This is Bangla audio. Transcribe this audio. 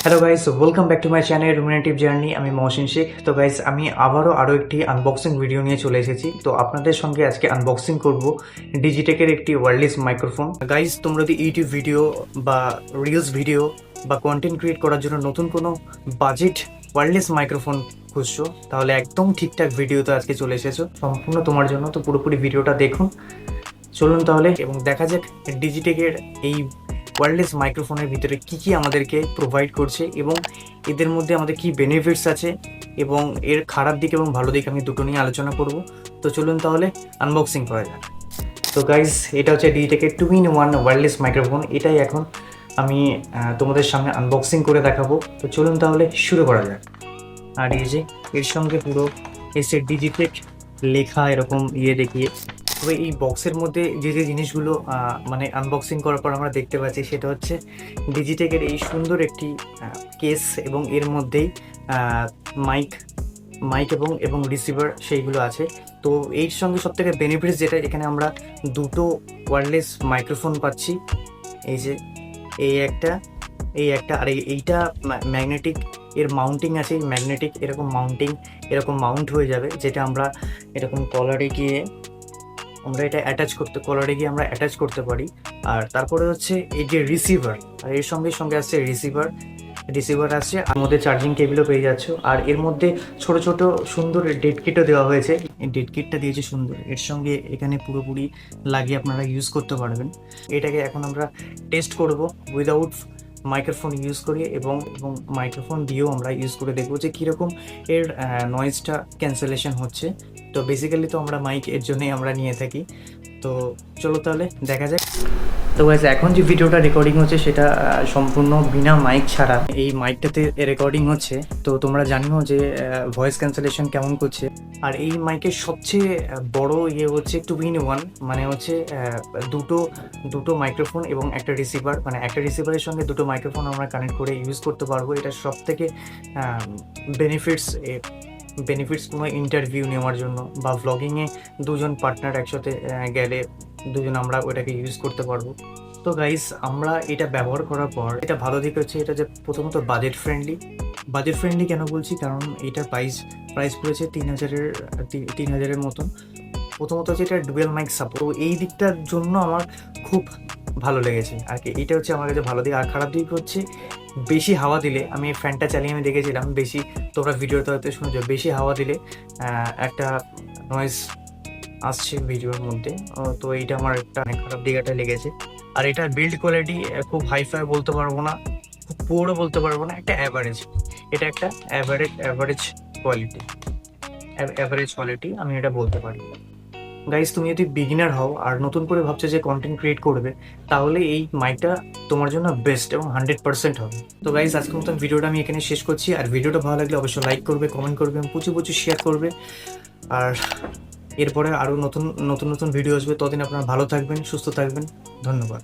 Hello guys, welcome back to my channel ruminative journey. আমি মহসিন শেখ। তো গাইস, আমি আরও একটি আনবক্সিং ভিডিও নিয়ে চলে এসেছি। তো আপনাদের সঙ্গে আজকে আনবক্সিং করব ডিজিটেকের একটি ওয়্যারলেস মাইক্রোফোন। গাইস, তোমরা যদি ইউটিউব ভিডিও বা রিলস ভিডিও বা কন্টেন্ট ক্রিয়েট করার জন্য নতুন কোনো বাজেট ওয়্যারলেস মাইক্রোফোন খুঁজছো, তাহলে একদম ঠিকঠাক ভিডিওতে আজকে চলে এসেছো, সম্পূর্ণ তোমার জন্য। তো পুরোপুরি ভিডিওটা দেখুন। চলুন তাহলে এবং দেখা যাক ডিজিটেকের এই ওয়্যারলেস মাইক্রোফোনের ভিতরে কি কি আমাদেরকে প্রোভাইড করছে এবং এদের মধ্যে আমাদের কি বেনিফিটস আছে এবং এর খারাপ দিক এবং ভালো দিক আমি দুটো নিয়ে আলোচনা করব। তো চলুন তাহলে আনবক্সিং করা যাক। তো গাইজ, এটা হচ্ছে ডিজিটেকের 2-in-1 ওয়্যারলেস মাইক্রোফোন। এটাই এখন আমি তোমাদের সামনে আনবক্সিং করে দেখাবো। তো চলুন তাহলে শুরু করা যাক। আর এই যে এর সঙ্গে পুরো এসে ডিজিটেক লেখা এরকম দেখিয়ে। তবে এই বক্সের মধ্যে যে যে জিনিসগুলো মানে আনবক্সিং করার পর আমরা দেখতে পাচ্ছি, সেটা হচ্ছে ডিজিটেকের এই সুন্দর একটি কেস এবং এর মধ্যেই মাইক মাইক এবং এবং রিসিভার সেইগুলো আছে। তো এর সঙ্গে সবথেকে বেনিফিটস যেটা, এখানে আমরা দুটো ওয়্যারলেস মাইক্রোফোন পাচ্ছি। এই যে এই একটা আর এইটা ম্যাগনেটিক এর মাউন্টিং আছে। এই ম্যাগনেটিক এরকম মাউন্ট হয়ে যাবে, যেটা আমরা এরকম কলারে গিয়ে আমরা এটা অ্যাটাচ করতে পারি। আর তারপরে হচ্ছে এই যে রিসিভার, আর এর সঙ্গে সঙ্গে আসছে রিসিভার আসছে, আর মধ্যে চার্জিং কেবিলও পেয়ে যাচ্ছ। আর এর মধ্যে ছোট ছোট সুন্দর ডেড কিটও দেওয়া হয়েছে। এই ডেড কিটটা দিয়েছে সুন্দর, এর সঙ্গে এখানে পুরোপুরি লাগিয়ে আপনারা ইউজ করতে পারবেন। এটাকে এখন আমরা টেস্ট করব উইদাউট মাইক্রোফোন ইউজ করি এবং মাইক্রোফোন দিয়েও আমরা ইউজ করে দেখবো যে কীরকম এর নয়েজটা ক্যান্সেলেশন হচ্ছে। তো বেসিক্যালি তো আমরা মাইক এর জন্যই আমরা নিয়ে থাকি। তো চলো তাহলে দেখা যাক। তো গাইস, এখন যে ভিডিওটা রেকর্ডিং হচ্ছে সেটা সম্পূর্ণ বিনা মাইক ছাড়া এই মাইকটাতে রেকর্ডিং হচ্ছে। তো তোমরা জানিও যে ভয়েস ক্যান্সেলেশন কেমন করছে। আর এই মাইকের সবচেয়ে বড় হচ্ছে 2-in-1, মানে হচ্ছে দুটো মাইক্রোফোন এবং একটা রিসিভার, মানে একটা রিসিভারের সঙ্গে দুটো মাইক্রোফোন আমরা কানেক্ট করে ইউজ করতে পারবো। এটা সব থেকে বেনিফিটস কোনো ইন্টারভিউ নেওয়ার জন্য বা ভ্লগিংয়ে দুজন পার্টনার একসাথে গেলে দুজন আমরা ওটাকে ইউজ করতে পারবো। তো গাইস, আমরা এটা ব্যবহার করার পর এটা ভালো দিক হচ্ছে এটা যে প্রথমত বাজেট ফ্রেন্ডলি কেন বলছি, কারণ এটার প্রাইস পড়েছে 3,000-এর মতন। প্রথমত হচ্ছে এটা ডুয়েল মাইক সাপোর্ট, তো এই দিকটার জন্য আমার খুব ভালো লেগেছে আর কি। এটা হচ্ছে আমার কাছে ভালো দিক। আর খারাপ দিক হচ্ছে বেশি হাওয়া দিলে, আমি ফ্যানটা চালিয়ে আমি দেখেছিলাম, তোমরা ভিডিওতে হয়তো শুনেছো, বেশি হাওয়া দিলে একটা নয়েজ আসছে ভিডিওর মধ্যে। তো এইটা আমার একটা খারাপ দিক একটা লেগেছে। আর এটার বিল্ড কোয়ালিটি খুব হাইফাই বলতে পারবো না, খুব পুরো বলতে পারবো না, একটা অ্যাভারেজ। এটা একটা অ্যাভারেজ কোয়ালিটি আমি এটা বলতে পারি। গাইস, তুমি যদি বিগিনার হও আর নতুন করে ভাবছো যে কন্টেন্ট ক্রিয়েট করবে, তাহলে এই মাইকটা তোমার জন্য বেস্ট এবং 100% হবে। তো গাইস, আজকের মতন ভিডিওটা আমি এখানে শেষ করছি। আর ভিডিওটা ভালো লাগলে অবশ্যই লাইক করবে, কমেন্ট করবে এবং প্রচুর শেয়ার করবে। আর এরপরে আরও নতুন ভিডিও আসবে। ততদিন আপনারা ভালো থাকবেন, সুস্থ থাকবেন। ধন্যবাদ।